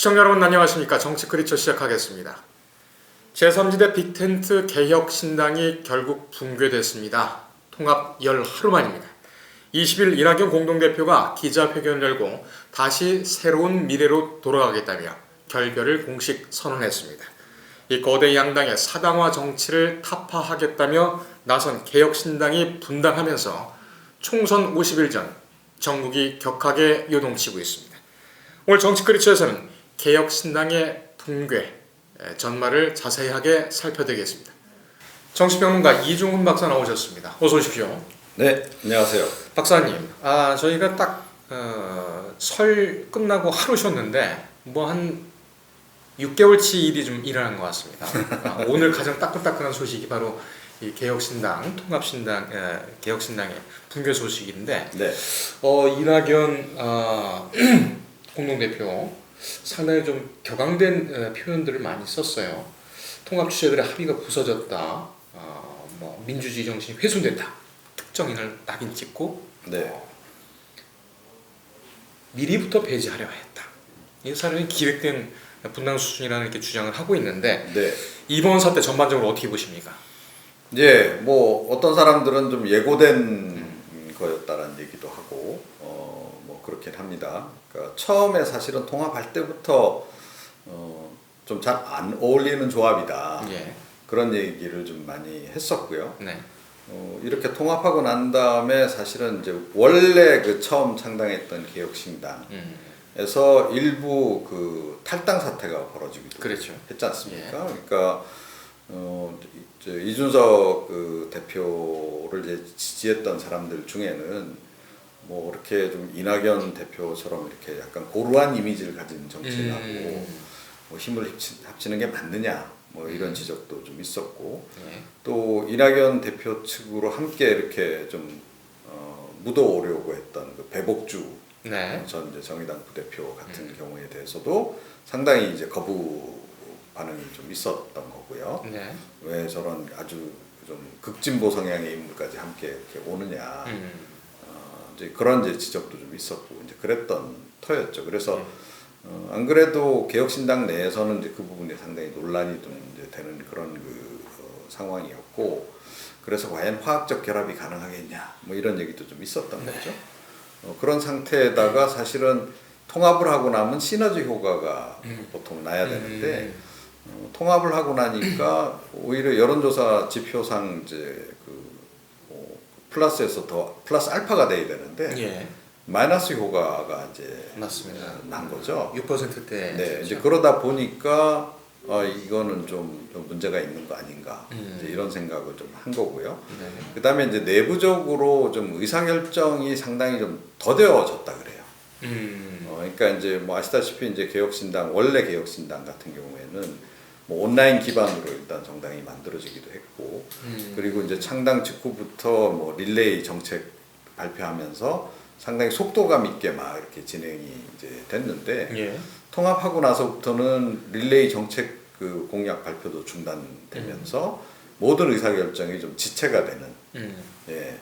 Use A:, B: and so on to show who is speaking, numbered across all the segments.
A: 시청자 여러분 안녕하십니까. 정치 크리처 시작하겠습니다. 제3지대 빅텐트 개혁신당이 결국 붕괴됐습니다. 통합 열 하루 만입니다. 20일 이낙연 공동대표가 기자회견을 열고 다시 새로운 미래로 돌아가겠다며 결별을 공식 선언했습니다. 이 거대 양당의 사당화 정치를 타파하겠다며 나선 개혁신당이 분당하면서 총선 50일 전 전국이 격하게 요동치고 있습니다. 오늘 정치크리처에서는 개혁신당의 붕괴 전말을 자세하게 살펴드리겠습니다. 정치평론가 이중훈 박사 나오셨습니다. 어서 오십시오.
B: 네, 안녕하세요.
A: 박사님, 저희가 딱 설 끝나고 하루 쉬었는데 뭐 한 6개월치 일이 좀 일어난 것 같습니다. 오늘 가장 따끈따끈한 소식이 바로 이 개혁신당, 통합신당, 개혁신당의 붕괴 소식인데,
B: 네.
A: 이낙연 공동대표 상당히 좀 격앙된 표현들을 많이 썼어요. 통합 주체들의 합의가 부서졌다, 뭐 민주주의 정신이 훼손됐다, 특정인을 낙인 찍고,
B: 네.
A: 미리부터 배제하려 했다. 이 사람이 기획된 분당 수준이라는 이렇게 주장을 하고 있는데,
B: 네.
A: 이번 사태 전반적으로 어떻게 보십니까?
B: 예, 뭐 어떤 사람들은 좀 예고된 거였다라는 얘기도 하고, 뭐 그렇긴 합니다. 그러니까 처음에 사실은 통합할 때부터 좀 잘 안 어울리는 조합이다.
A: 예.
B: 그런 얘기를 좀 많이 했었고요.
A: 네.
B: 이렇게 통합하고 난 다음에 사실은 이제 원래 그 처음 창당했던 개혁신당에서 일부 그 탈당 사태가 벌어지기도
A: 그렇죠.
B: 했지 않습니까?
A: 예.
B: 그러니까 이제 이준석 그 대표를 이제 지지했던 사람들 중에는 뭐 이렇게 좀 이낙연 대표처럼 이렇게 약간 고루한 이미지를 가진 정치인하고 뭐 힘을 합치는 게 맞느냐 뭐 이런 지적도 좀 있었고,
A: 예.
B: 또 이낙연 대표 측으로 함께 이렇게 좀 묻어오려고 했던 그 배복주
A: 네.
B: 전 이제 정의당 부대표 같은 경우에 대해서도 상당히 이제 거부 반응이 좀 있었던 거고요.
A: 네.
B: 왜 저런 아주 좀 극진보 성향의 인물까지 함께 이렇게 오느냐, 이제 그런 이제 지적도 좀 있었고 이제 그랬던 터였죠. 그래서 안 그래도 개혁신당 내에서는 이제 그 부분이 상당히 논란이 좀 이제 되는 그런 그 상황이었고, 그래서 과연 화학적 결합이 가능하겠냐, 뭐 이런 얘기도 좀 있었던 거죠. 그런 상태에다가 사실은 통합을 하고 나면 시너지 효과가 보통 나야 되는데. 통합을 하고 나니까 오히려 여론조사 지표상 이제 플러스에서 더 플러스 알파가 돼야 되는데
A: 예.
B: 마이너스 효과가 이제
A: 맞습니다.
B: 난 거죠.
A: 6%대.
B: 네, 이제 그러다 보니까 이거는 좀 문제가 있는 거 아닌가, 이제 이런 생각을 좀 한 거고요.
A: 네.
B: 그다음에 이제 내부적으로 좀 의사결정이 상당히 좀 더뎌졌다 그래요. 그러니까 이제 뭐 아시다시피 이제 개혁신당, 원래 개혁신당 같은 경우에는 뭐 온라인 기반으로 일단 정당이 만들어지기도 했고, 그리고 이제 창당 직후부터 뭐 릴레이 정책 발표하면서 상당히 속도감 있게 막 이렇게 진행이 이제 됐는데,
A: 예.
B: 통합하고 나서부터는 릴레이 정책 그 공약 발표도 중단되면서 모든 의사결정이 좀 지체가 되는, 예.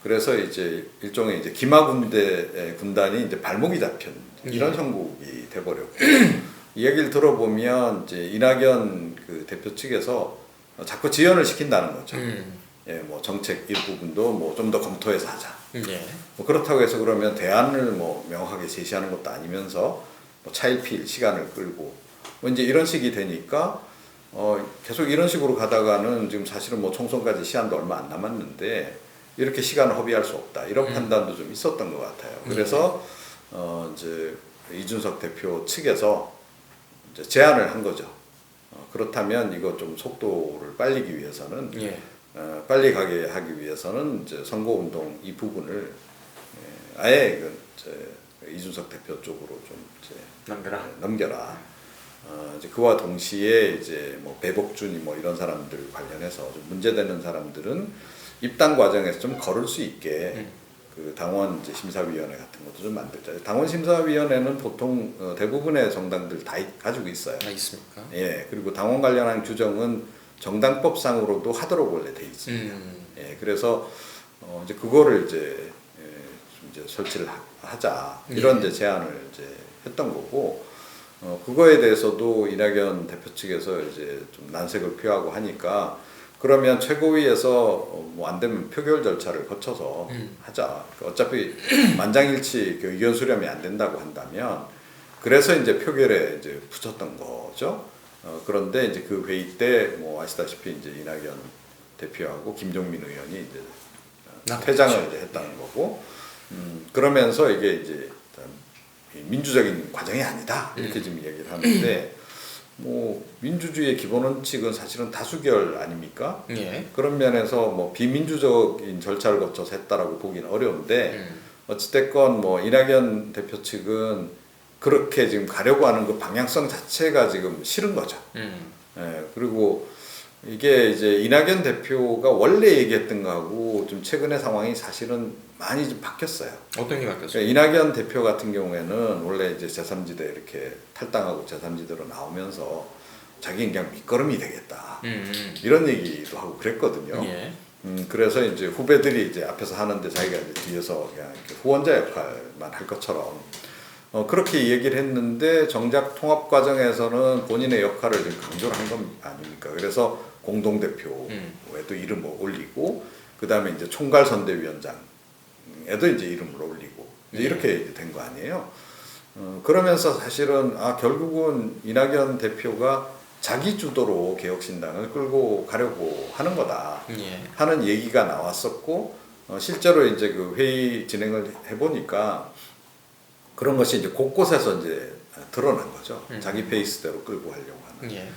B: 그래서 이제 일종의 이제 기마군대 군단이 이제 발목이 잡힌 이런 형국이 돼버렸고, 이 얘기를 들어보면 이제 이낙연 그 대표 측에서 자꾸 지연을 시킨다는 거죠. 예, 뭐 정책 일부분도 뭐 좀 더 검토해서 하자.
A: 예.
B: 뭐 그렇다고 해서 그러면 대안을 뭐 명확하게 제시하는 것도 아니면서 뭐 차일피일 시간을 끌고 뭐 이제 이런 식이 되니까 계속 이런 식으로 가다가는 지금 사실은 뭐 총선까지 시한도 얼마 안 남았는데 이렇게 시간을 허비할 수 없다, 이런 판단도 좀 있었던 것 같아요. 그래서 이제 이준석 대표 측에서 이제 제안을 한 거죠. 그렇다면 이거 좀 속도를 빨리기 위해서는,
A: 예.
B: 빨리 가게 하기 위해서는 이제 선거운동 이 부분을 아예 이준석 대표 쪽으로 좀 이제 넘겨라. 이제 그와 동시에 이제 뭐 배복준이 뭐 이런 사람들 관련해서 좀 문제되는 사람들은 입당 과정에서 좀 걸을 수 있게 그 당원 이제 심사위원회 같은 것도 좀 만들자. 당원 심사위원회는 보통 대부분의 정당들 다 가지고 있어요.
A: 있습니까?
B: 예, 그리고 당원 관련한 규정은 정당법상으로도 하도록 원래 돼 있습니다. 예, 그래서 이제 그거를 이제 좀 이제 설치를 하자, 이런 이제 제안을 이제 했던 거고, 그거에 대해서도 이낙연 대표 측에서 이제 좀 난색을 표하고 하니까 그러면 최고위에서 뭐 안 되면 표결 절차를 거쳐서 하자. 어차피 만장일치 그 의견 수렴이 안 된다고 한다면 그래서 이제 표결에 이제 붙였던 거죠. 그런데 이제 그 회의 때 뭐 아시다시피 이제 이낙연 대표하고 김종민 의원이 이제 퇴장을 이제 했다는 거고, 그러면서 이게 이제 민주적인 과정이 아니다 이렇게 지금 얘기를 하는데 뭐 민주주의의 기본 원칙은 사실은 다수결 아닙니까?
A: 예.
B: 그런 면에서 뭐 비민주적인 절차를 거쳐서 했다라고 보기는 어려운데 어찌됐건 뭐 이낙연 대표 측은 그렇게 지금 가려고 하는 그 방향성 자체가 지금 싫은 거죠. 예, 그리고 이게 이제 이낙연 대표가 원래 얘기했던 거하고 좀 최근의 상황이 사실은 많이 좀 바뀌었어요.
A: 어떤 게 바뀌었어요?
B: 그러니까 이낙연 대표 같은 경우에는 원래 이제 제3지대 이렇게 탈당하고 제3지대로 나오면서 자기는 그냥 밑거름이 되겠다. 이런 얘기도 하고 그랬거든요.
A: 예.
B: 그래서 이제 후배들이 이제 앞에서 하는데 자기가 이제 뒤에서 그냥 이렇게 후원자 역할만 할 것처럼 그렇게 얘기를 했는데 정작 통합 과정에서는 본인의 역할을 좀 강조를 한 건 아닙니까? 그래서 공동대표에도 이름을 올리고 그 다음에 이제 총괄선대위원장에도 이제 이름을 올리고 이제 이렇게 된 거 아니에요? 그러면서 사실은 결국은 이낙연 대표가 자기 주도로 개혁신당을 끌고 가려고 하는 거다 하는 얘기가 나왔었고 실제로 이제 그 회의 진행을 해보니까 그런 것이 이제 곳곳에서 이제 드러난 거죠. 자기 페이스대로 끌고 하려고 하는.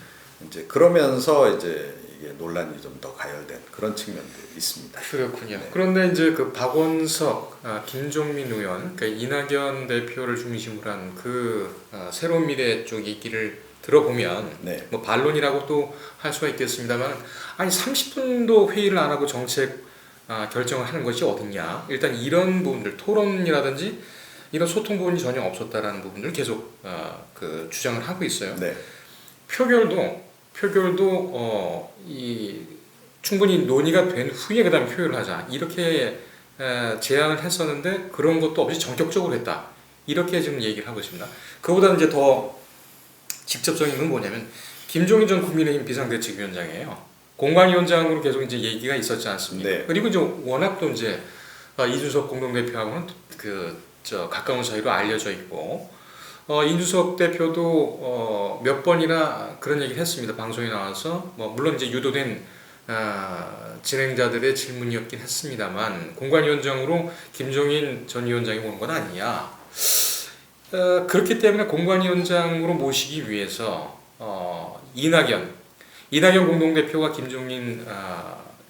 B: 이제 그러면서 이제 이게 논란이 좀 더 가열된 그런 측면도 있습니다.
A: 그렇군요.
B: 네.
A: 그런데 이제 그 박원석, 김종민 의원, 그러니까 이낙연 대표를 중심으로 한 그 새로운 미래 쪽 얘기를 들어보면
B: 네.
A: 뭐 반론이라고 또 할 수가 있겠습니다만 아니 30분도 회의를 안 하고 정책 결정을 하는 것이 어딨냐. 일단 이런 부분들 토론이라든지 이런 소통 부분이 전혀 없었다라는 부분을 계속 그 주장을 하고 있어요.
B: 네.
A: 표결도 충분히 논의가 된 후에 그다음 표결을 하자 이렇게 제안을 했었는데 그런 것도 없이 전격적으로 했다 이렇게 지금 얘기를 하고 있습니다. 그보다 이제 더 직접적인 건 뭐냐면 김종인 전 국민의힘 비상대책위원장이에요. 공관위원장으로 계속 이제 얘기가 있었지 않습니까?
B: 네.
A: 그리고 이제 워낙 또 이제 이준석 공동대표하고는 가까운 사이로 알려져 있고. 이준석 대표도 몇 번이나 그런 얘기를 했습니다. 방송에 나와서 물론 이제 유도된 진행자들의 질문이었긴 했습니다만 공관위원장으로 김종인 전 위원장이 오는 건 아니냐. 그렇기 때문에 공관위원장으로 모시기 위해서 이낙연 공동대표와 김종인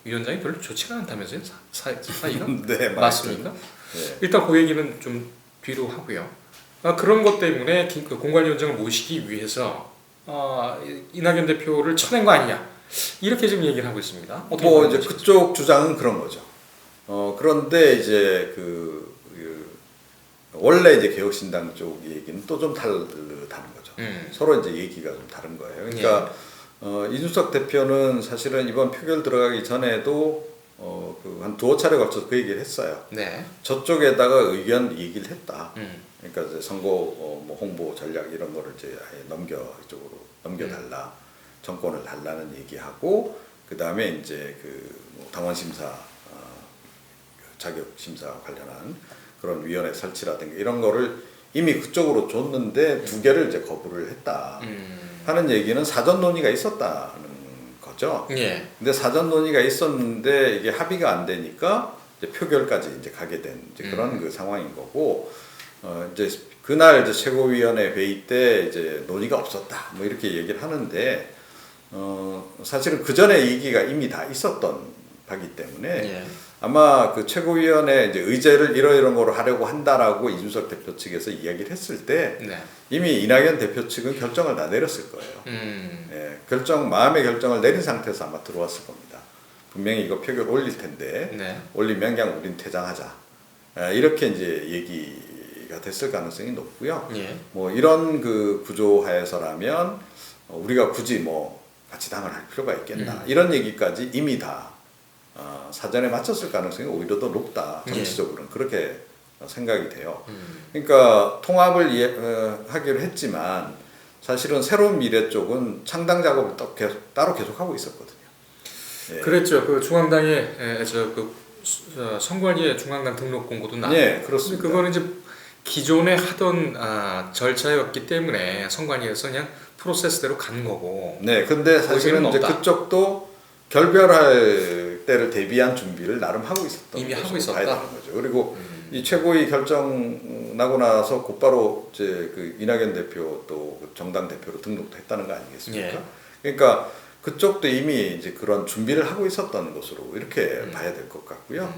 A: 위원장이 별로 좋지가 않다면서요? 사이가?
B: 네,
A: 맞습니까?
B: 네.
A: 일단 그 얘기는 좀 뒤로 하고요. 그런 것 때문에 그 공관위원장을 모시기 위해서 이낙연 대표를 쳐낸 거 아니냐 이렇게 지금 얘기를 하고 있습니다.
B: 뭐 이제 그쪽 주장은 그런 거죠. 그런데 이제 원래 이제 개혁신당 쪽 얘기는 또 좀 다르다는 거죠. 서로 이제 얘기가 좀 다른 거예요. 그러니까 이준석 대표는 사실은 이번 표결 들어가기 전에도 한 두어 차례 걸쳐서 그 얘기를 했어요.
A: 네.
B: 저쪽에다가 의견 얘기를 했다. 그러니까 이제 선거 뭐 홍보 전략 이런 거를 이제 아예 이쪽으로 넘겨달라, 정권을 달라는 얘기하고 그 다음에 이제 뭐 당원 심사, 자격 심사 관련한 그런 위원회 설치라든가 이런 거를 이미 그쪽으로 줬는데 두 개를 이제 거부를 했다 하는 얘기는 사전 논의가 있었다는 거죠.
A: 예.
B: 근데 사전 논의가 있었는데 이게 합의가 안 되니까 이제 표결까지 이제 가게 된 이제 그런 그 상황인 거고. 이제 그날 이제 최고위원회 회의 때 이제 논의가 없었다 뭐 이렇게 얘기를 하는데 사실은 그 전에 얘기가 이미 다 있었던 바기 때문에 아마 그 최고위원회 이제 의제를 이런 거로 하려고 한다라고 이준석 대표 측에서 이야기를 했을 때 이미 이낙연 대표 측은 결정을 다 내렸을 거예요. 예, 마음의 결정을 내린 상태에서 아마 들어왔을 겁니다. 분명히 이거 표결 올릴 텐데 올리면 그냥 우린 퇴장하자. 이렇게 이제 얘기가 됐을 가능성이 높고요. 뭐 이런 그 구조하에서라면 우리가 굳이 뭐 같이 당을 할 필요가 있겠나 이런 얘기까지 이미 다 사전에 맞췄을 가능성이 오히려 더 높다. 정치적으로는 그렇게 생각이 돼요. 그러니까 통합을 하기로 했지만 사실은 새로운 미래 쪽은 창당 작업을 따로 계속하고 있었거든요. 예.
A: 그랬죠. 그 중앙당에 저그 선관위에 중앙당 등록 공고도 나왔고.
B: 예, 그렇습니다.
A: 그거는 이제 기존에 하던 절차였기 때문에 선관위에서 그냥 프로세스대로 간 거고.
B: 네, 근데 사실은 이제
A: 없다.
B: 그쪽도 결별할 때를 대비한 준비를 나름 하고 있었던
A: 이미 하고
B: 것으로
A: 있었다.
B: 봐야 되는 거죠. 그리고 이 최고위 결정 나고 나서 곧바로 이제 그 이낙연 대표 또 정당 대표로 등록도 했다는 거 아니겠습니까?
A: 예.
B: 그러니까 그쪽도 이미 이제 그런 준비를 하고 있었던 것으로 이렇게 봐야 될 것 같고요.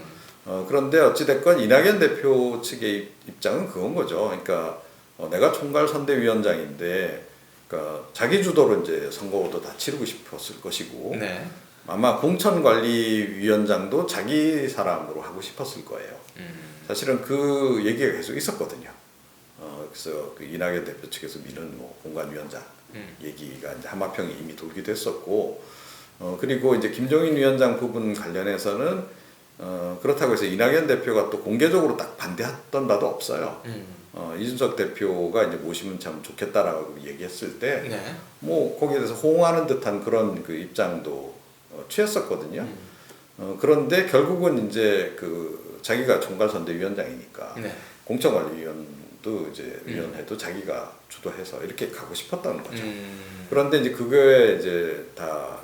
B: 그런데 어찌됐건 이낙연 대표 측의 입장은 그건 거죠. 그러니까 내가 총괄 선대위원장인데, 그러니까 자기 주도로 이제 선거도 다 치르고 싶었을 것이고,
A: 네.
B: 아마 공천관리위원장도 자기 사람으로 하고 싶었을 거예요. 사실은 그 얘기가 계속 있었거든요. 그래서 그 이낙연 대표 측에서 미는 뭐 공관위원장 얘기가 이제 한마평에 이미 돌기도 했었고, 그리고 이제 김종인 위원장 부분 관련해서는 그렇다고 해서 이낙연 대표가 또 공개적으로 딱 반대했던 바도 없어요. 이준석 대표가 이제 모시면 참 좋겠다라고 얘기했을 때,
A: 네.
B: 뭐 거기에 대해서 호응하는 듯한 그런 그 입장도 취했었거든요. 그런데 결국은 이제 그 자기가 총괄선대위원장이니까
A: 네.
B: 공천관리위원도 이제 위원회도 자기가 주도해서 이렇게 가고 싶었다는 거죠.
A: 음.
B: 그런데 이제 그거에 이제 다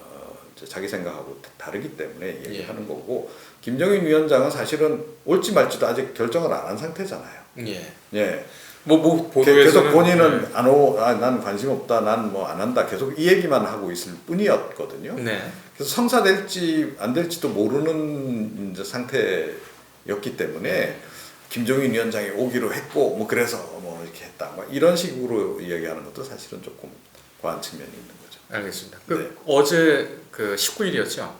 B: 이제 자기 생각하고 다르기 때문에 얘기하는
A: 예.
B: 거고, 김정인 위원장은 사실은 올지 말지도 아직 결정을 안 한 상태잖아요.
A: 예.
B: 예.
A: 뭐 보도에서는
B: 계속 본인은 난 관심 없다, 난 뭐 안 한다, 계속 이 얘기만 하고 있을 뿐이었거든요.
A: 네.
B: 그래서 성사될지 안 될지도 모르는 이제 상태였기 때문에 김종인 위원장이 오기로 했고, 뭐 그래서 뭐 이렇게 했다, 뭐 이런 식으로 이야기하는 것도 사실은 조금 과한 측면이 있는 거죠.
A: 알겠습니다.
B: 네.
A: 어제 그 19일이었죠.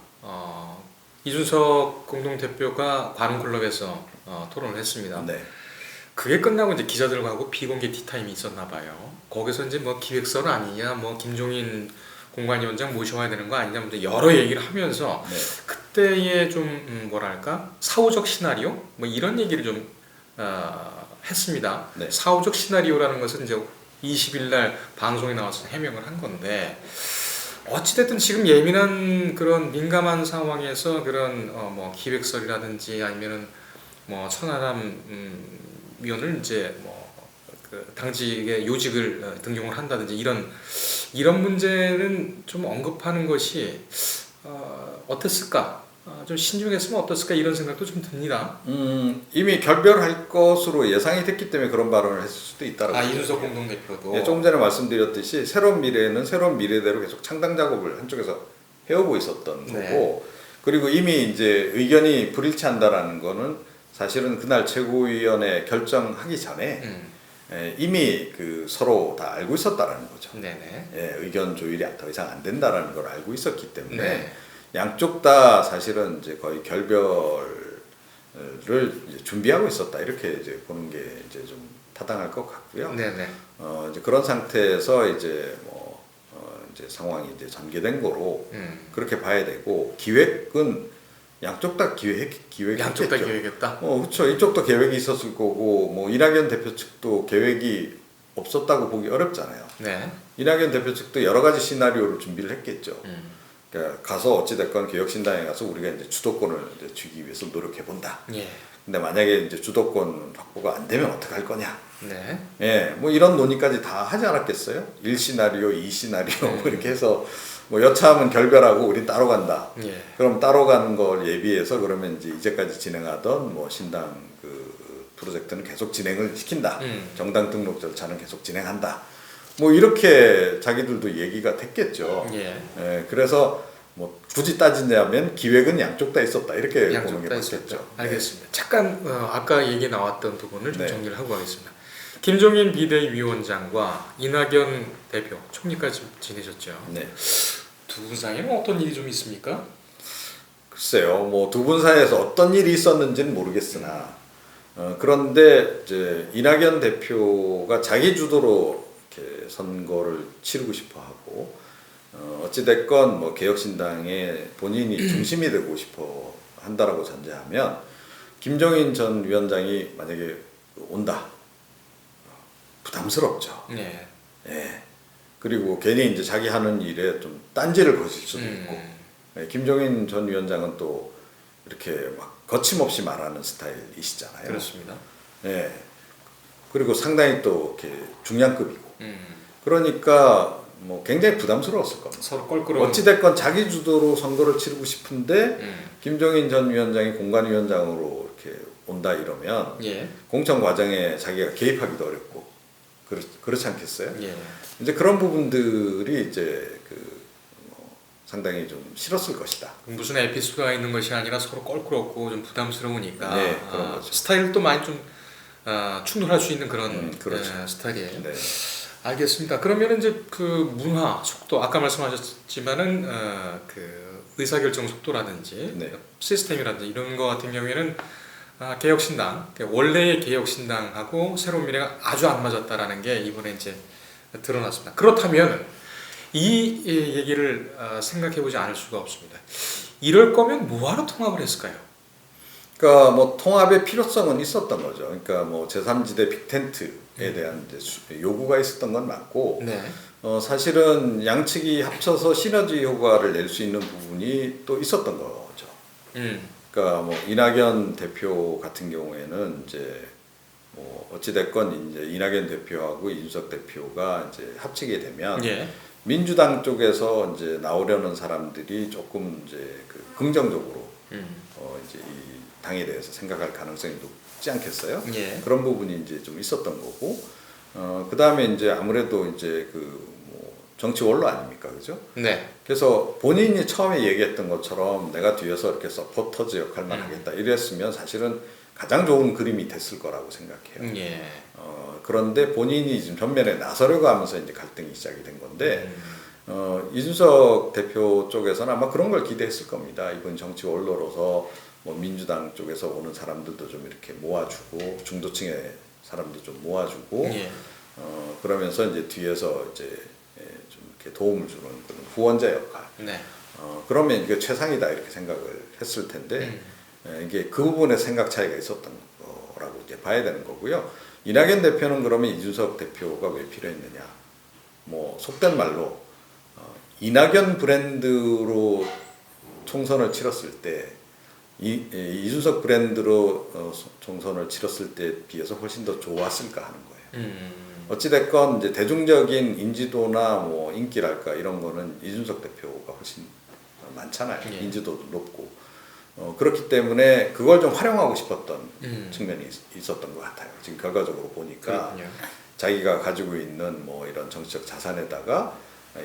A: 이준석 공동대표가 관훈클럽에서 토론을 했습니다.
B: 네.
A: 그게 끝나고 이제 기자들하고 비공개 티타임이 있었나 봐요. 거기서 이제 뭐 기획설 아니냐, 뭐 김종인 공관위원장 모셔와야 되는 거 아니냐, 뭐 여러 얘기를 하면서
B: 네.
A: 그때의 좀 뭐랄까 사후적 시나리오 뭐 이런 얘기를 좀 했습니다.
B: 네.
A: 사후적 시나리오라는 것은 이제 20일 날 방송에 나와서 해명을 한 건데, 어찌됐든 지금 예민한 그런 민감한 상황에서 그런 뭐 기획설이라든지 아니면은 뭐 천하람 위원을 이제 뭐 그 당직의 요직을 등용을 한다든지 이런 문제는 좀 언급하는 것이 어땠을까? 좀 신중했으면 어땠을까 이런 생각도 좀 듭니다.
B: 이미 결별할 것으로 예상이 됐기 때문에 그런 발언을 했을 수도 있다라고.
A: 이준석
B: 생각해요.
A: 공동대표도.
B: 예, 조금 전에 말씀드렸듯이 새로운 미래는 새로운 미래대로 계속 창당 작업을 한쪽에서 해오고 있었던
A: 네.
B: 거고, 그리고 이미 이제 의견이 불일치한다라는 거는 사실은 그날 최고위원회 결정하기 전에 이미 그 서로 다 알고 있었다라는 거죠.
A: 네네.
B: 예, 의견 조율이 더 이상 안 된다라는 걸 알고 있었기 때문에
A: 네.
B: 양쪽 다 사실은 이제 거의 결별을 이제 준비하고 있었다, 이렇게 이제 보는 게 이제 좀 타당할 것 같고요.
A: 네네.
B: 이제 그런 상태에서 이제 뭐 이제 상황이 이제 전개된 거로 그렇게 봐야 되고, 기획은 양쪽 다 기획했겠죠.
A: 양쪽 다 기획했다.
B: 그렇죠. 이쪽도 계획이 있었을 거고, 뭐 이낙연 대표 측도 계획이 없었다고 보기 어렵잖아요.
A: 네.
B: 이낙연 대표 측도 여러 가지 시나리오를 준비를 했겠죠. 그러니까 가서 어찌 됐건 개혁신당에 가서 우리가 이제 주도권을 이제 쥐기 위해서 노력해 본다.
A: 예.
B: 근데 만약에 이제 주도권 확보가 안 되면 어떻게 할 거냐?
A: 네.
B: 예, 뭐 이런 논의까지 다 하지 않았겠어요? 1시나리오, 2시나리오 뭐 이렇게 해서 뭐 여차하면 결별하고 우린 따로 간다.
A: 예.
B: 그럼 따로 가는 걸 예비해서 그러면 이제 이제까지 진행하던 뭐 신당 그 프로젝트는 계속 진행을 시킨다. 정당 등록 절차는 계속 진행한다. 뭐 이렇게 자기들도 얘기가 됐겠죠.
A: 예.
B: 예, 그래서 뭐 굳이 따지자면 기획은 양쪽 다 있었다, 이렇게 보는
A: 양쪽
B: 게
A: 다
B: 맞겠죠.
A: 있었죠. 알겠습니다. 잠깐 아까 얘기 나왔던 부분을 좀
B: 네.
A: 정리를 하고 가겠습니다. 김종인 비대위원장과 이낙연 대표 총리까지 지내셨죠.
B: 네.
A: 두 분 사이에는 어떤 일이 좀 있습니까?
B: 글쎄요, 뭐 두 분 사이에서 어떤 일이 있었는지는 모르겠으나, 그런데 이제 이낙연 대표가 자기 주도로 이렇게 선거를 치르고 싶어하고, 어찌됐건 뭐 개혁신당에 본인이 중심이 되고 싶어 한다라고 전제하면, 김종인 전 위원장이 만약에 온다, 부담스럽죠.
A: 네.
B: 예. 그리고 괜히 이제 자기 하는 일에 좀 딴지를 거실 수도 있고 네, 김종인 전 위원장은 또 이렇게 막 거침없이 말하는 스타일이시잖아요.
A: 그렇습니다.
B: 네. 그리고 상당히 또 이렇게 중량급이고 그러니까 뭐 굉장히 부담스러웠을 겁니다.
A: 서로 껄끄러운.
B: 어찌됐건 자기 주도로 선거를 치르고 싶은데 김종인 전 위원장이 공관위원장으로 이렇게 온다 이러면
A: 예.
B: 공천 과정에 자기가 개입하기도 어렵고 그렇지 않겠어요?
A: 예.
B: 이제 그런 부분들이 이제 뭐 상당히 좀 싫었을 것이다.
A: 무슨 에피소드가 있는 것이 아니라 서로 껄끄럽고 좀 부담스러우니까
B: 네, 그런 거죠.
A: 스타일도 많이 좀 충돌할 수 있는 그런
B: 그렇죠.
A: 스타일이에요.
B: 네.
A: 알겠습니다. 그러면 이제 그 문화 속도 아까 말씀하셨지만은 그 의사결정 속도라든지
B: 네.
A: 시스템이라든지 이런 거 같은 경우에는 개혁신당 원래의 개혁신당하고 새로운 미래가 아주 안 맞았다라는 게 이번에 이제 드러났습니다. 그렇다면 이 얘기를 생각해보지 않을 수가 없습니다. 이럴 거면 뭐하러 통합을 했을까요?
B: 그러니까 뭐 통합의 필요성은 있었던 거죠. 그러니까 뭐 제3지대 빅텐트에 대한 이제 요구가 있었던 건 맞고
A: 네.
B: 사실은 양측이 합쳐서 시너지 효과를 낼 수 있는 부분이 또 있었던 거죠. 그러니까 뭐 이낙연 대표 같은 경우에는 이제 뭐 어찌 됐건 이제 이낙연 대표하고 이준석 대표가 이제 합치게 되면
A: 예.
B: 민주당 쪽에서 이제 나오려는 사람들이 조금 이제 그 긍정적으로 이제 이 당에 대해서 생각할 가능성이 높지 않겠어요?
A: 예.
B: 그런 부분이 이제 좀 있었던 거고 그 다음에 이제 아무래도 이제 그 뭐 정치 원로 아닙니까, 그죠?
A: 네.
B: 그래서 본인이 처음에 얘기했던 것처럼 내가 뒤에서 이렇게 서포터즈 역할만 하겠다 이랬으면 사실은 가장 좋은 그림이 됐을 거라고 생각해요.
A: 예.
B: 그런데 본인이 지금 전면에 나서려고 하면서 이제 갈등이 시작이 된 건데 이준석 대표 쪽에서는 아마 그런 걸 기대했을 겁니다. 이번 정치 원로로서 뭐 민주당 쪽에서 오는 사람들도 좀 이렇게 모아주고 중도층의 사람도 좀 모아주고
A: 예.
B: 그러면서 이제 뒤에서 이제 좀 이렇게 도움을 주는 그런 후원자 역할.
A: 네.
B: 그러면 이게 최상이다 이렇게 생각을 했을 텐데 이게 그 부분에 생각 차이가 있었던 거라고 이제 봐야 되는 거고요. 이낙연 대표는 그러면 이준석 대표가 왜 필요했느냐? 뭐 속된 말로 이낙연 브랜드로 총선을 치렀을 때 이준석 브랜드로 총선을 치렀을 때에 비해서 훨씬 더 좋았을까 하는 거예요. 어찌됐건 이제 대중적인 인지도나 뭐 인기랄까 이런 거는 이준석 대표가 훨씬 많잖아요.
A: 예.
B: 인지도도 높고 그렇기 때문에 그걸 좀 활용하고 싶었던 측면이 있었던 것 같아요. 지금 결과적으로 보니까
A: 그렇군요.
B: 자기가 가지고 있는 뭐 이런 정치적 자산에다가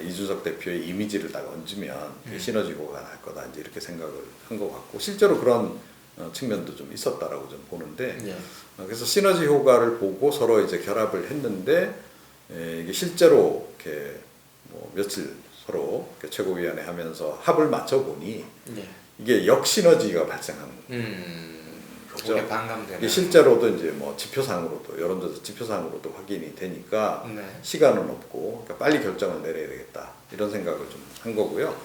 B: 이준석 대표의 이미지를 딱 얹으면 시너지 효과가 날 거다 이제 이렇게 생각을 한 것 같고 실제로 그런 측면도 좀 있었다라고 좀 보는데
A: 예.
B: 그래서 시너지 효과를 보고 서로 이제 결합을 했는데 이게 실제로 이렇게 뭐 며칠 서로 이렇게 최고위원회 하면서 합을 맞춰 보니
A: 예.
B: 이게 역시너지가 발생한 거죠.
A: 그게 반감되는.
B: 이게 실제로도 이제 뭐 지표상으로도 여론조사 지표상으로도 확인이 되니까
A: 네.
B: 시간은 없고 그러니까 빨리 결정을 내려야 되겠다 이런 생각을 좀 한 거고요.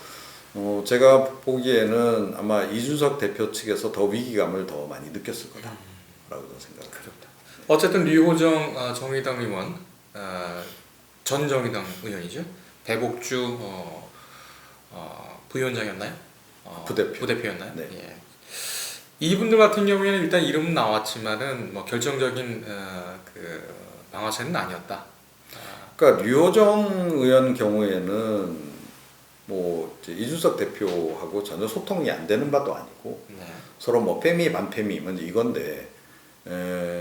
B: 제가 보기에는 아마 이준석 대표 측에서 더 위기감을 더 많이 느꼈을 거다라고 저는 생각합니다.
A: 그렇다. 어쨌든 류호정 정의당 의원, 전 정의당 의원이죠. 배복주 부위원장이었나요? 부대표였나요?
B: 네.
A: 예. 이분들 같은 경우에는 일단 이름은 나왔지만은 뭐 결정적인 그 방아쇠는 아니었다.
B: 그러니까 류호정 의원 경우에는 뭐 이제 이준석 대표하고 전혀 소통이 안 되는 바도 아니고
A: 네.
B: 서로 뭐 패미 반패미 먼저 이건데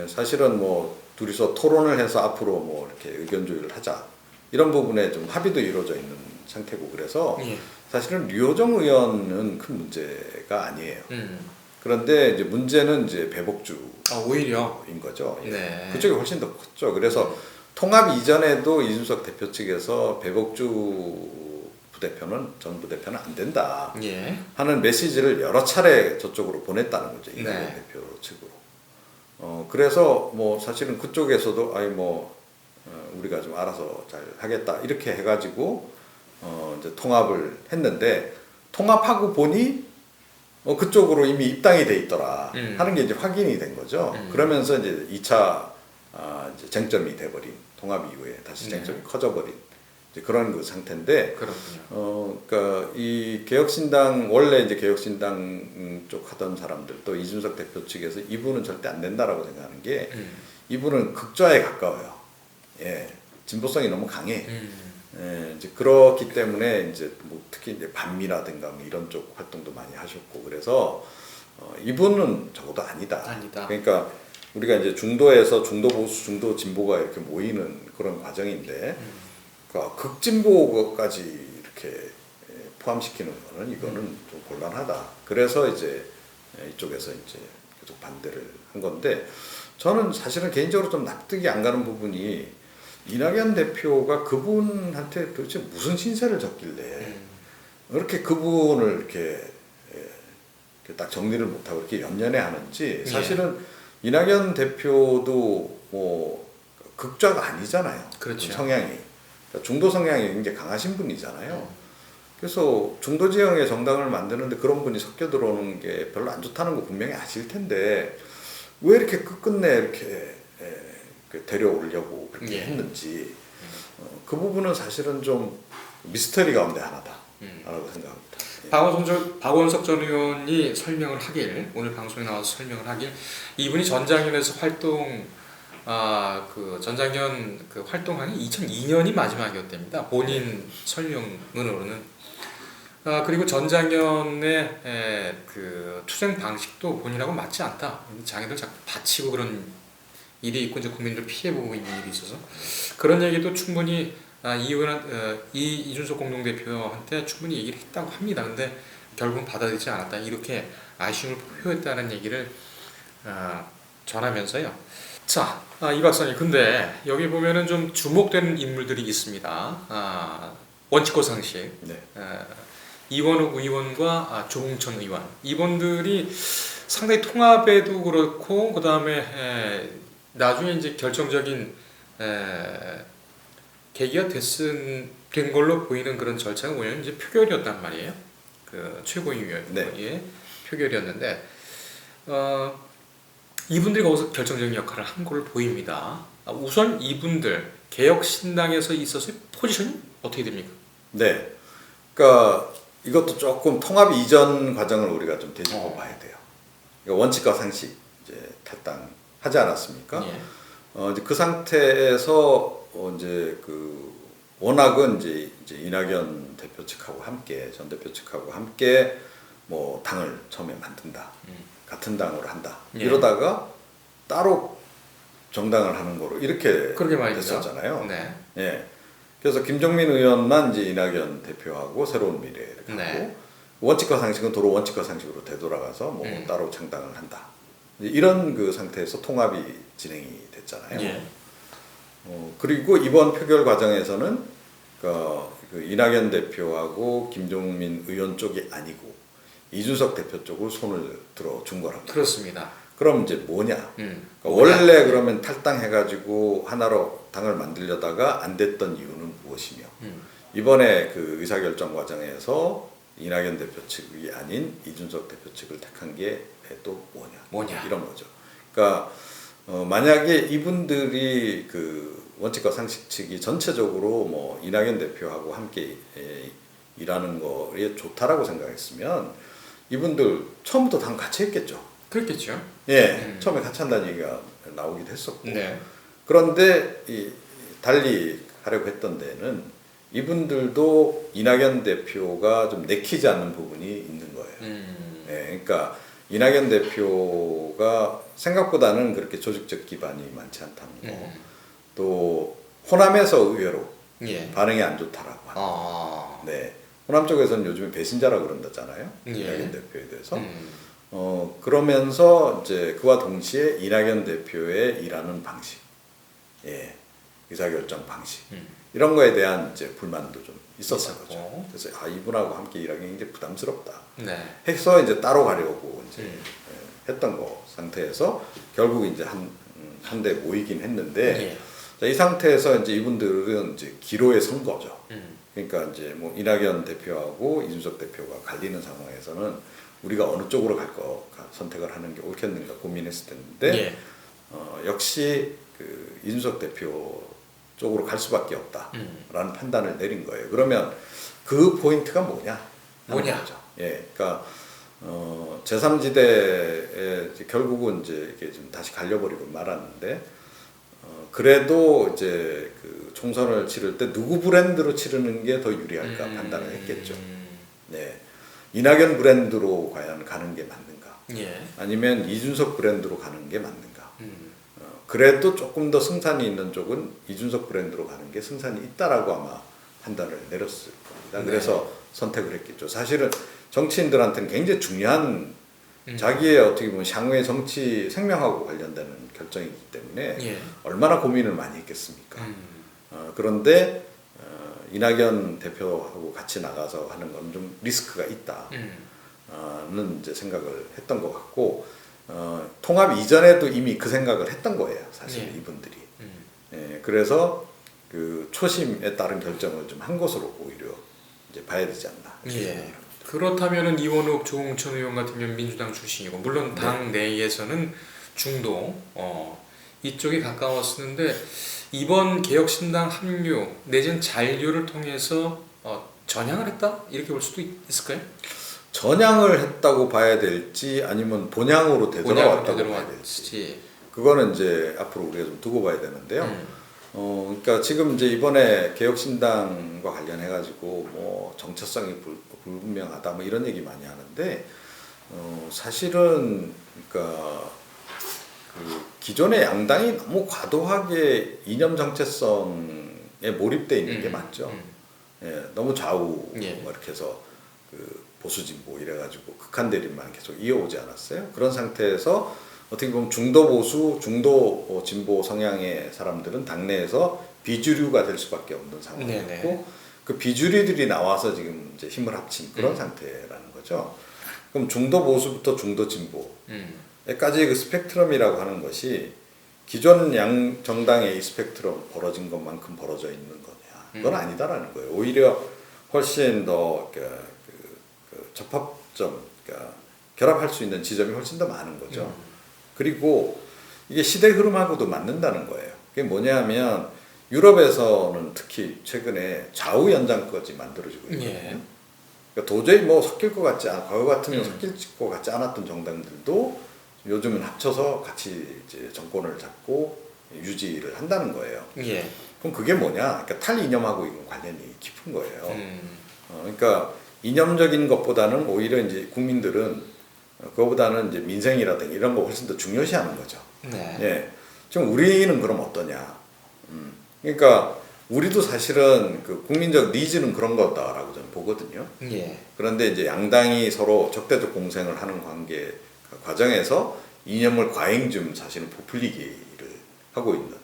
B: 사실은 뭐 둘이서 토론을 해서 앞으로 뭐 이렇게 의견 조율을 하자 이런 부분에 좀 합의도 이루어져 있는 상태고 그래서
A: 예.
B: 사실은 류호정 의원은 큰 문제가 아니에요. 그런데 이제 문제는 이제 배복주인
A: 오히려.
B: 거죠. 예.
A: 네.
B: 그쪽이 훨씬 더 컸죠. 그래서 통합 이전에도 이준석 대표 측에서 배복주 부대표는 전 부대표는 안 된다
A: 예.
B: 하는 메시지를 여러 차례 저쪽으로 보냈다는 거죠. 이낙연
A: 네.
B: 대표 측으로. 그래서 뭐 사실은 그쪽에서도 아니 뭐 우리가 좀 알아서 잘 하겠다 이렇게 해가지고 이제 통합을 했는데 통합하고 보니 그쪽으로 이미 입당이 돼 있더라 하는 게 이제 확인이 된 거죠. 그러면서 이제 2차 이제 쟁점이 돼버린 통합 이후에 다시 쟁점이 커져버린 이제 그런 그 상태인데,
A: 그렇군요.
B: 그러니까 이 개혁신당 원래 이제 개혁신당 쪽 하던 사람들 또 이준석 대표 측에서 이분은 절대 안 된다라고 생각하는 게 이분은 극좌에 가까워요. 예, 진보성이 너무 강해. 예, 이제 그렇기 때문에 이제 뭐 특히 이제 반미라든가 뭐 이런 쪽 활동도 많이 하셨고 그래서 이분은 적어도 아니다.
A: 아니다.
B: 그러니까 우리가 이제 중도에서 중도 보수, 중도 진보가 이렇게 모이는 그런 과정인데, 그러니까 극진보까지 이렇게 포함시키는 거는 이거는 좀 곤란하다. 그래서 이제 이쪽에서 이제 계속 반대를 한 건데, 저는 사실은 개인적으로 좀 납득이 안 가는 부분이 이낙연 대표가 그분한테 도대체 무슨 신세를 졌길래 이렇게 그분을 이렇게 딱 정리를 못하고 이렇게 연연해 하는지. 사실은 이낙연 대표도 뭐 극좌가 아니잖아요.
A: 그렇죠.
B: 성향이 그러니까 중도 성향이 굉장히 강하신 분이잖아요. 그래서 중도 지형의 정당을 만드는데 그런 분이 섞여 들어오는 게 별로 안 좋다는 거 분명히 아실 텐데 왜 이렇게 끝끝내 이렇게 데려오려고 그렇게 했는지 그 부분은 사실은 좀 미스터리 가운데 하나다라고 생각합니다.
A: 박원석 전 의원이 설명을 하길, 오늘 방송에 나와서 설명을 하길, 이분이 전장현에서 그 전장현 그 활동한 게 2002년이 마지막이었답니다. 본인 설명으로는. 그리고 전장현의 그 투쟁 방식도 본인하고 맞지 않다. 자기들 자꾸 다치고 그런 일이 있고 이제 국민들 피해보고 있는 일이 있어서 그런 얘기도 충분히 이준석 공동대표한테 충분히 얘기를 했다고 합니다. 근데 결국은 받아들이지 않았다. 이렇게 아쉬움을 표했다는 얘기를 전하면서요. 자, 이 박사님, 근데 여기 보면은 좀 주목되는 인물들이 있습니다. 원칙과 상식.
B: 네.
A: 이원욱 의원과 조홍천 의원. 이분들이 상당히 통합에도 그렇고, 그 다음에 나중에 이제 결정적인 계기가 된 걸로 보이는 그런 절차가 뭐냐면 이제 표결이었단 말이에요. 그 최고위원회의 표결이었는데, 이분들이 거기서 결정적인 역할을 한 걸로 보입니다. 우선 이분들 개혁신당에서 있어서의 포지션이 어떻게 됩니까?
B: 네. 그러니까 이것도 조금 통합 이전 과정을 우리가 좀 되짚어 봐야 돼요. 그러니까 원칙과 상식 이제 탈당하지 않았습니까?
A: 예.
B: 이제 그 상태에서 이제 그 워낙은 이제 이낙연 대표 측하고 함께 전 대표 측하고 함께 뭐 당을 처음에 만든다. 같은 당으로 한다. 이러다가 따로 정당을 하는 거로 이렇게 됐었잖아요.
A: 네.
B: 예. 그래서 김종민 의원만 이제 이낙연 대표하고 새로운 미래를 갖고
A: 네.
B: 원칙과 상식은 도로 원칙과 상식으로 되돌아가서 뭐 따로 창당을 한다. 이런 그 상태에서 통합이 진행이 됐잖아요.
A: 예.
B: 그리고 이번 표결 과정에서는 그 이낙연 대표하고 김종민 의원 쪽이 아니고 이준석 대표 쪽을 손을 들어준 거랍니다.
A: 그렇습니다.
B: 그럼 이제 뭐냐? 그러니까 원래 그러면 탈당해가지고 하나로 당을 만들려다가 안 됐던 이유는 무엇이며 이번에 그 의사결정 과정에서 이낙연 대표 측이 아닌 이준석 대표 측을 택한 게 또 뭐냐? 이런 거죠. 그러니까 만약에 이분들이 그 원칙과 상식 측이 전체적으로 뭐 이낙연 대표하고 함께 일하는 거에 좋다라고 생각했으면 이분들 처음부터 당 같이 했겠죠.
A: 그렇겠죠.
B: 예, 처음에 같이 한다는 얘기가 나오기도 했었고.
A: 네.
B: 그런데 달리 하려고 했던 데는 이분들도 이낙연 대표가 좀 내키지 않는 부분이 있는 거예요. 예, 그러니까 이낙연 대표가 생각보다는 그렇게 조직적 기반이 많지 않다는 거. 또 호남에서 의외로 반응이 안 좋다라고 합니다. 네. 호남 쪽에서는 요즘에 배신자라고 그런다잖아요. 이낙연 대표에 대해서. 그러면서 이제 그와 동시에 이낙연 대표의 일하는 방식, 의사결정 방식 이런 거에 대한 이제 불만도 좀 있었던 거죠. 그래서 이분하고 함께 일하기 굉장히 부담스럽다. 해서 이제 따로 가려고 이제 했던 거 상태에서 결국 이제 한데 모이긴 했는데 자, 이 상태에서 이제 이분들은 이제 기로에 선 거죠. 그러니까 이제 뭐 이낙연 대표하고 이준석 대표가 갈리는 상황에서는 우리가 어느 쪽으로 선택을 하는 게 옳겠는가 고민했을 텐데 역시 그 이준석 대표 쪽으로 갈 수밖에 없다라는 판단을 내린 거예요. 그러면 그 포인트가 뭐냐?
A: 뭐냐?
B: 예, 그러니까 제3지대에 결국은 이제 이게 좀 다시 갈려버리고 말았는데 그래도 이제 그 총선을 치를 때 누구 브랜드로 치르는 게 더 유리할까 판단을 했겠죠. 네, 이낙연 브랜드로 과연 가는 게 맞는가?
A: 예.
B: 아니면 이준석 브랜드로 가는 게 맞는가? 그래도 조금 더 승산이 있는 쪽은 이준석 브랜드로 가는 게 승산이 있다라고 아마 판단을 내렸을 겁니다.
A: 네.
B: 그래서 선택을 했겠죠. 사실은 정치인들한테는 굉장히 중요한 자기의 어떻게 보면 향후의 정치 생명하고 관련되는 결정이기 때문에
A: 예.
B: 얼마나 고민을 많이 했겠습니까? 그런데 이낙연 대표하고 같이 나가서 하는 건 좀 리스크가 있다는 이제 생각을 했던 것 같고 통합 이전에도 이미 그 생각을 했던 거예요. 사실
A: 예.
B: 이분들이. 예, 그래서 그 초심에 따른 결정을 좀 한 것으로 오히려 이제 봐야 되지 않나.
A: 예. 그렇다면은 이원욱, 조홍천 의원 같은 경우는 민주당 출신이고 물론 당 내에서는 중도 이쪽에 가까웠었는데 이번 개혁신당 합류 내지는 잔류를 통해서 전향을 했다 이렇게 볼 수도 있을까요?
B: 전향을 했다고 봐야 될지 아니면 본향으로 되돌아왔다고 봐야 될지 그거는 이제 앞으로 우리가 좀 두고 봐야 되는데요. 그러니까 지금 이제 이번에 개혁신당과 관련해 가지고 뭐 정체성이 불분명하다 뭐 이런 얘기 많이 하는데 사실은 그러니까 그 기존의 양당이 너무 과도하게 이념 정체성에 몰입돼 있는 게 맞죠. 예, 너무 좌우
A: 예.
B: 뭐 이렇게 해서 그 보수 진보 이래가지고 극한 대립만 계속 이어오지 않았어요. 그런 상태에서 어떻게 보면 중도 보수, 중도 진보 성향의 사람들은 당내에서 비주류가 될 수밖에 없는 상황이었고
A: 네네.
B: 그 비주류들이 나와서 지금 이제 힘을 합친 그런 상태라는 거죠. 그럼 중도 보수부터 중도 진보까지 그 스펙트럼이라고 하는 것이 기존 양 정당의 이 스펙트럼 벌어진 것만큼 벌어져 있는 거냐? 그건 아니다라는 거예요. 오히려 훨씬 더 그 접합점, 그러니까 결합할 수 있는 지점이 훨씬 더 많은 거죠. 그리고 이게 시대 흐름하고도 맞는다는 거예요. 그게 뭐냐면 유럽에서는 특히 최근에 좌우 연장까지 만들어지고 있거든요.
A: 예.
B: 그러니까 도저히 뭐 섞일 것 같지 않아, 과거 같으면 섞일 것 같지 않았던 정당들도 요즘은 합쳐서 같이 이제 정권을 잡고 유지를 한다는 거예요.
A: 예.
B: 그럼 그게 뭐냐? 그러니까 탈이념하고 이건 관련이 깊은 거예요. 그러니까 이념적인 것보다는 오히려 이제 국민들은 그거보다는 이제 민생이라든가 이런 거 훨씬 더 중요시하는 거죠.
A: 네.
B: 예. 지금 우리는 그럼 어떠냐? 그러니까 우리도 사실은 그 국민적 니즈는 그런 거다라고 저는 보거든요.
A: 예.
B: 그런데 이제 양당이 서로 적대적 공생을 하는 관계 과정에서 이념을 과잉 좀 사실은 부풀리기를 하고 있는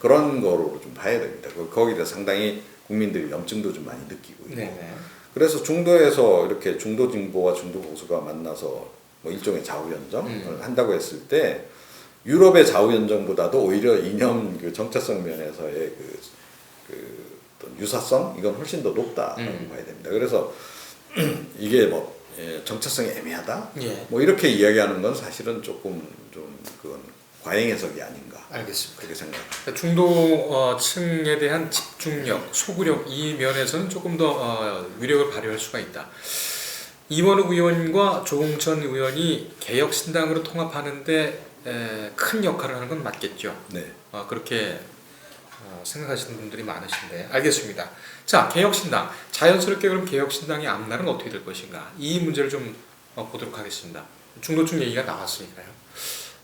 B: 그런 거로 좀 봐야 됩니다. 거기다 상당히 국민들이 염증도 좀 많이 느끼고 있고.
A: 네네.
B: 그래서 중도에서 이렇게 중도 진보와 중도 보수가 만나서 뭐 일종의 좌우연정을 한다고 했을 때 유럽의 좌우연정보다도 오히려 이념 그 정체성 면에서의 그 어떤 유사성 이건 훨씬 더 높다라고 봐야 됩니다. 그래서 이게 뭐 정체성이 애매하다
A: 예.
B: 뭐 이렇게 이야기하는 건 사실은 조금 좀 그건 과잉 해석이 아닌가
A: 알겠습니다.
B: 그렇게 생각합니다.
A: 중도 층에 대한 집중력, 소구력 이 면에서는 조금 더 위력을 발휘할 수가 있다. 이원욱 의원과 조홍천 의원이 개혁신당으로 통합하는데 큰 역할을 하는 건 맞겠죠.
B: 네.
A: 그렇게 생각하시는 분들이 많으신데 알겠습니다. 자, 개혁신당 자연스럽게 그럼 개혁신당의 앞날은 어떻게 될 것인가 이 문제를 좀 보도록 하겠습니다. 중도층 얘기가 나왔으니까요.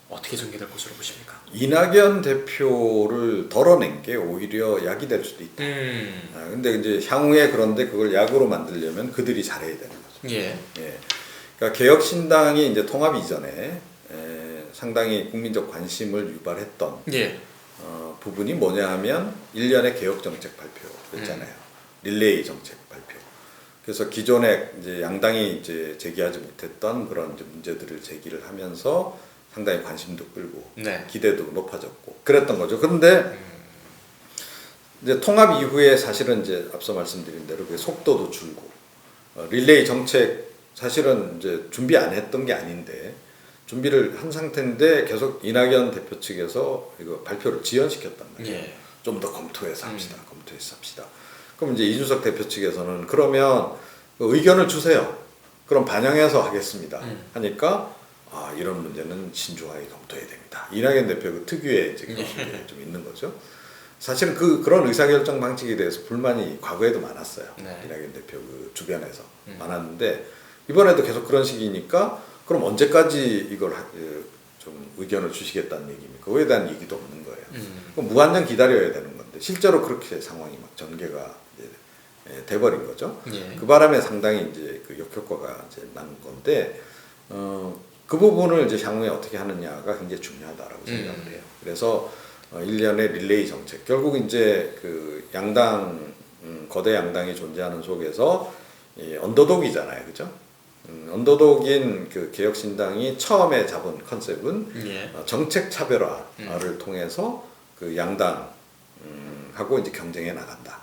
A: 어떻게 전개될 것으로 보십니까?
B: 이낙연 대표를 덜어낸 게 오히려 약이 될 수도 있다. 근데 이제 향후에 그런데 그걸 약으로 만들려면 그들이 잘해야 되는 거죠.
A: 예.
B: 예. 그러니까 개혁신당이 이제 통합 이전에 상당히 국민적 관심을 유발했던
A: 예.
B: 부분이 뭐냐 하면 1년의 개혁 정책 발표였잖아요. 릴레이 정책 발표. 그래서 기존에 이제 양당이 이제 제기하지 못했던 그런 이제 문제들을 제기를 하면서 상당히 관심도 끌고
A: 네.
B: 기대도 높아졌고 그랬던 거죠. 그런데 이제 통합 이후에 사실은 이제 앞서 말씀드린 대로 그 속도도 줄고 릴레이 정책 사실은 이제 준비 안 했던 게 아닌데 준비를 한 상태인데 계속 이낙연 대표 측에서 이거 발표를 지연시켰단 말이에요.
A: 예.
B: 좀 더 검토해서 합시다. 검토해서 합시다. 그럼 이제 이준석 대표 측에서는 그러면 의견을 주세요. 그럼 반영해서 하겠습니다. 하니까 이런 문제는 신중하게 검토해야 됩니다. 이낙연 대표 그 특유의 이제 그런 게 좀 있는 거죠. 사실은 그런 의사결정 방식에 대해서 불만이 과거에도 많았어요.
A: 네.
B: 이낙연 대표 그 주변에서 많았는데 이번에도 계속 그런 식이니까 그럼 언제까지 이걸 좀 의견을 주시겠다는 얘기입니까? 그거에 대한 얘기도 없는 거예요. 그럼 무한정 기다려야 되는 건데 실제로 그렇게 상황이 막 전개가 돼버린 거죠.
A: 예.
B: 그 바람에 상당히 이제 그 역효과가 이제 난 건데 그 부분을 이제 향후에 어떻게 하느냐가 굉장히 중요하다라고 생각을 해요. 그래서 일련의 릴레이 정책 결국 이제 그 양당 거대 양당이 존재하는 속에서 언더독이잖아요, 그죠? 언더독인 그 개혁신당이 처음에 잡은 컨셉은
A: 예.
B: 정책 차별화를 통해서 그 양당 하고 이제 경쟁해 나간다.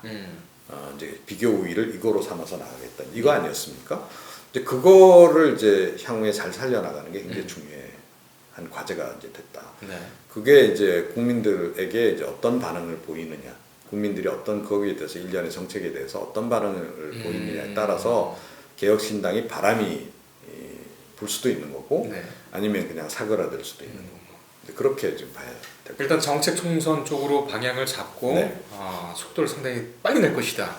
B: 이제 비교 우위를 이거로 삼아서 나가겠다. 이거 아니었습니까? 이제 그거를 이제 향후에 잘 살려나가는 게 굉장히 중요한 과제가 이제 됐다.
A: 네.
B: 그게 이제 국민들에게 이제 어떤 반응을 보이느냐, 국민들이 어떤 거기에 대해서 일련의 정책에 대해서 어떤 반응을 보이느냐에 따라서 개혁신당이 바람이 불 수도 있는 거고,
A: 네.
B: 아니면 그냥 사그라들 수도 있는 거고. 이제 그렇게 좀 봐야 될 것
A: 일단 정책 총선 쪽으로 방향을 잡고
B: 네.
A: 속도를 상당히 빨리 낼 것이다.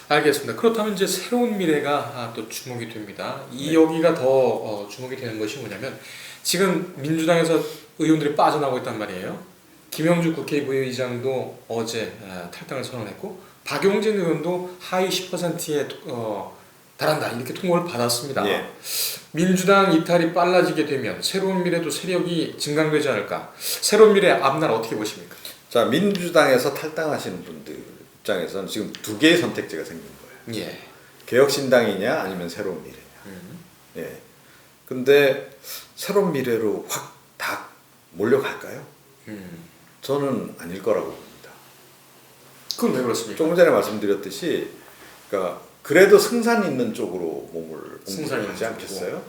A: 알겠습니다. 그렇다면 이제 새로운 미래가 또 주목이 됩니다. 이 여기가 더 주목이 되는 것이 뭐냐면 지금 민주당에서 의원들이 빠져나오고 있단 말이에요. 김영주 국회 부의장도 어제 탈당을 선언했고 박용진 의원도 하위 10%에 달한다 이렇게 통보를 받았습니다.
B: 예.
A: 민주당 이탈이 빨라지게 되면 새로운 미래도 세력이 증강되지 않을까? 새로운 미래 앞날 어떻게 보십니까?
B: 자, 민주당에서 탈당하시는 분들 입장에서는 지금 두 개의 선택지가 생긴 거예요.
A: 예.
B: 개혁신당이냐 아니면 새로운 미래냐. 예. 근데 새로운 미래로 확 다 몰려갈까요? 저는 아닐 거라고 봅니다.
A: 그건 왜 그렇습니까?
B: 조금 전에 말씀드렸듯이, 그러니까 그래도 승산 있는 쪽으로 몸을 하지 않겠어요?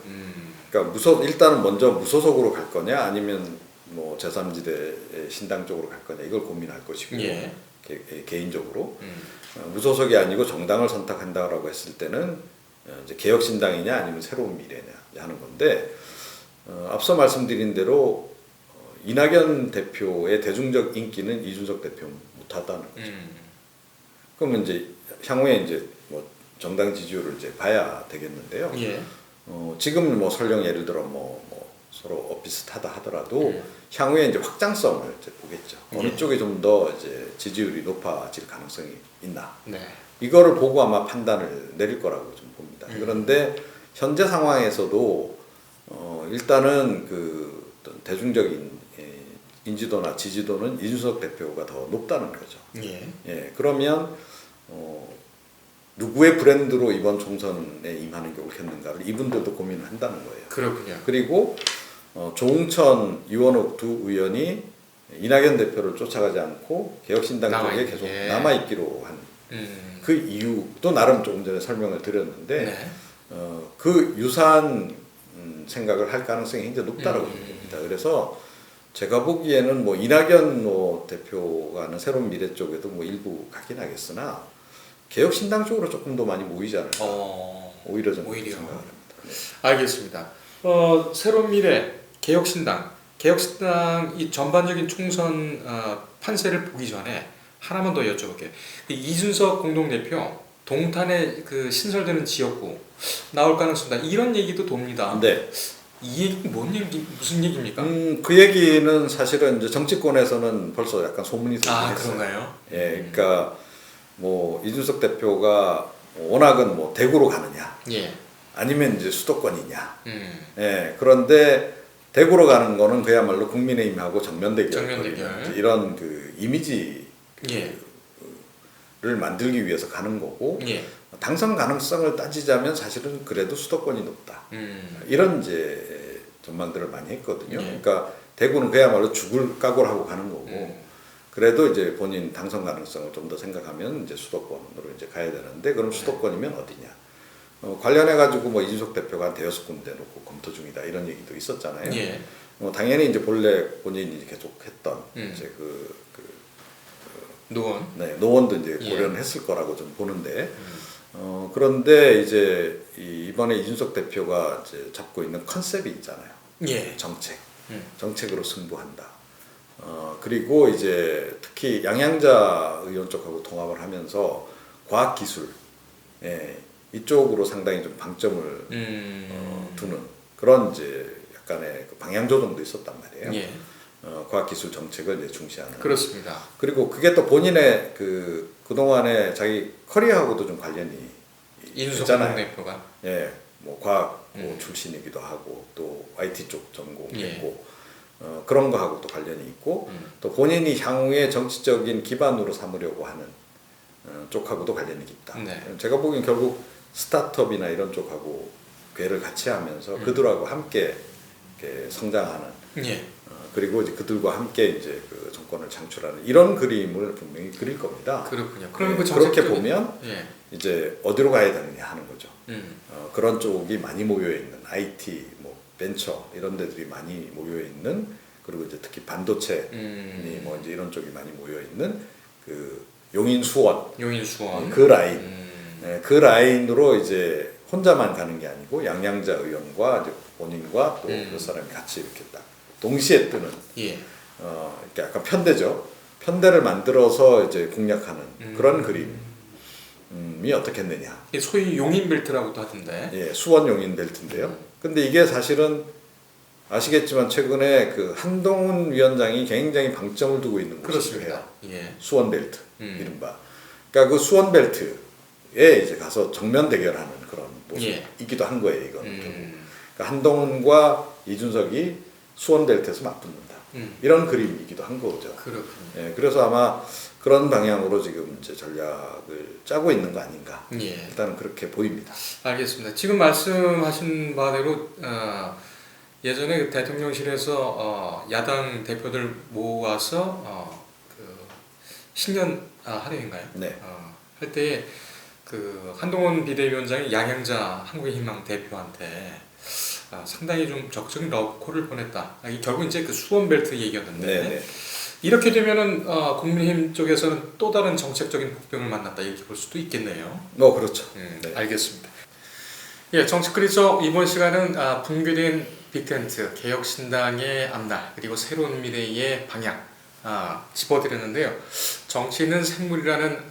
B: 그러니까 일단은 먼저 무소속으로 갈 거냐 아니면 뭐 제3지대 신당 쪽으로 갈 거냐 이걸 고민할 것이고
A: 예.
B: 개인적으로 무소속이 아니고 정당을 선택한다라고 했을 때는 이제 개혁신당이냐 아니면 새로운 미래냐 하는 건데 앞서 말씀드린 대로 이낙연 대표의 대중적 인기는 이준석 대표 못하다는 거죠. 그러면 이제 향후에 이제 뭐 정당 지지율을 이제 봐야 되겠는데요.
A: 예.
B: 지금 뭐 설령 예를 들어 뭐 서로 비슷하다 하더라도 향후에 이제 확장성을 이제 보겠죠. 어느 쪽이 좀 더 이제 지지율이 높아질 가능성이 있나.
A: 네.
B: 이거를 보고 아마 판단을 내릴 거라고 좀 봅니다. 그런데 현재 상황에서도 일단은 그 어떤 대중적인 인지도나 지지도는 이준석 대표가 더 높다는 거죠.
A: 예.
B: 그러면 누구의 브랜드로 이번 총선에 임하는 게 옳겠는가를 이분들도 고민을 한다는 거예요.
A: 그렇군요.
B: 그리고 조응천, 이원욱 두 의원이 이낙연 대표를 쫓아가지 않고 개혁신당 쪽에 계속 남아있기로 한 그 이유도 나름 조금 전에 설명을 드렸는데
A: 네.
B: 그 유사한 생각을 할 가능성이 굉장히 높다라고 봅니다. 그래서 제가 보기에는 뭐 이낙연 대표가 하는 새로운 미래 쪽에도 뭐 일부 가긴 하겠으나 개혁신당 쪽으로 조금 더 많이 모이지 않을까. 오히려 저는 그렇게 생각을 합니다. 네.
A: 알겠습니다. 새로운 미래, 개혁신당 이 전반적인 총선 판세를 보기 전에 하나만 더 여쭤볼게요. 이준석 공동대표 동탄에 그 신설되는 지역구 나올 가능성이다 이런 얘기도 돕니다.
B: 네.
A: 이 얘기 무슨 얘기입니까?
B: 그 얘기는 사실은 이제 정치권에서는 벌써 약간 소문이 들긴 했어요.
A: 그런가요?
B: 예, 그러니까 뭐 이준석 대표가 워낙은 뭐 대구로 가느냐,
A: 예.
B: 아니면 이제 수도권이냐. 예, 그런데 대구로 가는 거는 그야말로 국민의힘하고 정면 대결. 이런 그 이미지를 만들기 위해서 가는 거고. 당선 가능성을 따지자면 사실은 그래도 수도권이 높다. 이런 이제 전망들을 많이 했거든요. 그러니까 대구는 그야말로 죽을 각오를 하고 가는 거고, 그래도 이제 본인 당선 가능성을 좀 더 생각하면 이제 수도권으로 이제 가야 되는데, 그럼 수도권이면 어디냐? 관련해 가지고 뭐 이준석 대표가 한 대여섯 군데 놓고 검토 중이다 이런 얘기도 있었잖아요. 당연히 이제 본래 본인이 계속 했던 이제
A: 노원.
B: 네, 노원도 이제
A: 예.
B: 고려는 했을 거라고 좀 보는데 그런데 이제 이번에 이준석 대표가 이제 잡고 있는 컨셉이 있잖아요.
A: 예.
B: 정책,
A: 음.
B: 정책으로 승부한다. 그리고 이제 특히 양양자 의원 쪽하고 통합을 하면서 과학기술 이쪽으로 상당히 좀 방점을 두는 그런 이제 약간의 그 방향 조정도 있었단 말이에요.
A: 예.
B: 과학기술 정책을 이제 중시하는.
A: 그렇습니다.
B: 그리고 그게 또 본인의 그동안에 자기 커리어하고도 좀 관련이
A: 이준석
B: 있잖아요.
A: 대표가.
B: 예, 뭐 과학 출신이기도 하고 또 IT 쪽 전공했고
A: 예.
B: 그런 거하고 또 관련이 있고 또 본인이 향후에 정치적인 기반으로 삼으려고 하는 쪽하고도 관련이 있다.
A: 네.
B: 제가 보기엔 결국 스타트업이나 이런 쪽하고 궤를 같이 하면서 그들하고 함께 이렇게 성장하는
A: 예.
B: 그리고 이제 그들과 함께 이제 그 정권을 창출하는 이런 그림을 분명히 그릴 겁니다.
A: 그렇군요. 그럼
B: 네,
A: 그
B: 그렇게
A: 정책적인-
B: 보면
A: 예.
B: 이제 어디로 가야 되느냐 하는 거죠.
A: 음.
B: 그런 쪽이 많이 모여 있는 IT, 뭐 벤처 이런 데들이 많이 모여 있는 그리고 이제 특히 반도체 뭐 이제 이런 쪽이 많이 모여 있는 그 용인 수원
A: 용인수원.
B: 그 라인 그 라인으로 이제 혼자만 가는 게 아니고 양양자 의원과 이제 본인과 또 몇 사람이 같이 이렇게 딱 동시에 뜨는
A: 예.
B: 이렇게 약간 편대죠. 편대를 만들어서 이제 공략하는 그런 그림이 어떻겠느냐.
A: 이게 소위 용인벨트라고도 하던데.
B: 예, 수원 용인 벨트인데요. 근데 이게 사실은 아시겠지만 최근에 그 한동훈 위원장이 굉장히 방점을 두고 있는 곳이에요.
A: 그렇습니다. 예.
B: 수원 벨트 이른바. 그러니까 그 수원 벨트에 이제 가서 정면 대결하는 그런 모습이기도 한 거예요. 이거는 결국. 그러니까 한동훈과 이준석이 수원 벨트에서 맞붙는다. 이런 그림이기도 한 거죠.
A: 그렇군요.
B: 예, 그래서 아마 그런 방향으로 지금 이제 전략을 짜고 있는 거 아닌가.
A: 예.
B: 일단은 그렇게 보입니다.
A: 알겠습니다. 지금 말씀하신 바대로 예전에 대통령실에서 야당 대표들 모아서 그 신년 할애인가요?
B: 네.
A: 할 때에 그 한동훈 비대위원장이 양양자 한국의희망 대표한테 상당히 좀 적극적인 러브콜을 보냈다. 이 결국 이제 그 수원벨트 얘기였는데
B: 네네.
A: 이렇게 되면은 국민의힘 쪽에서는 또 다른 정책적인 복병을 만났다 이렇게 볼 수도 있겠네요.
B: 그렇죠. 네.
A: 알겠습니다. 예, 정치 크리처 이번 시간은 붕괴된 빅텐트, 개혁신당의 앞날, 그리고 새로운 미래의 방향 짚어드렸는데요. 정치는 생물이라는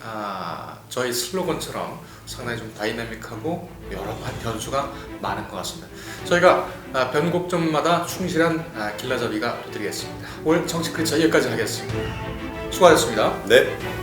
A: 저희 슬로건처럼 상당히 좀 다이나믹하고 여러 가지 변수가 많은 것 같습니다. 저희가 변곡점마다 충실한 길라잡이가 되드리겠습니다. 오늘 정치 크리처 여기까지 하겠습니다. 수고하셨습니다.
B: 네.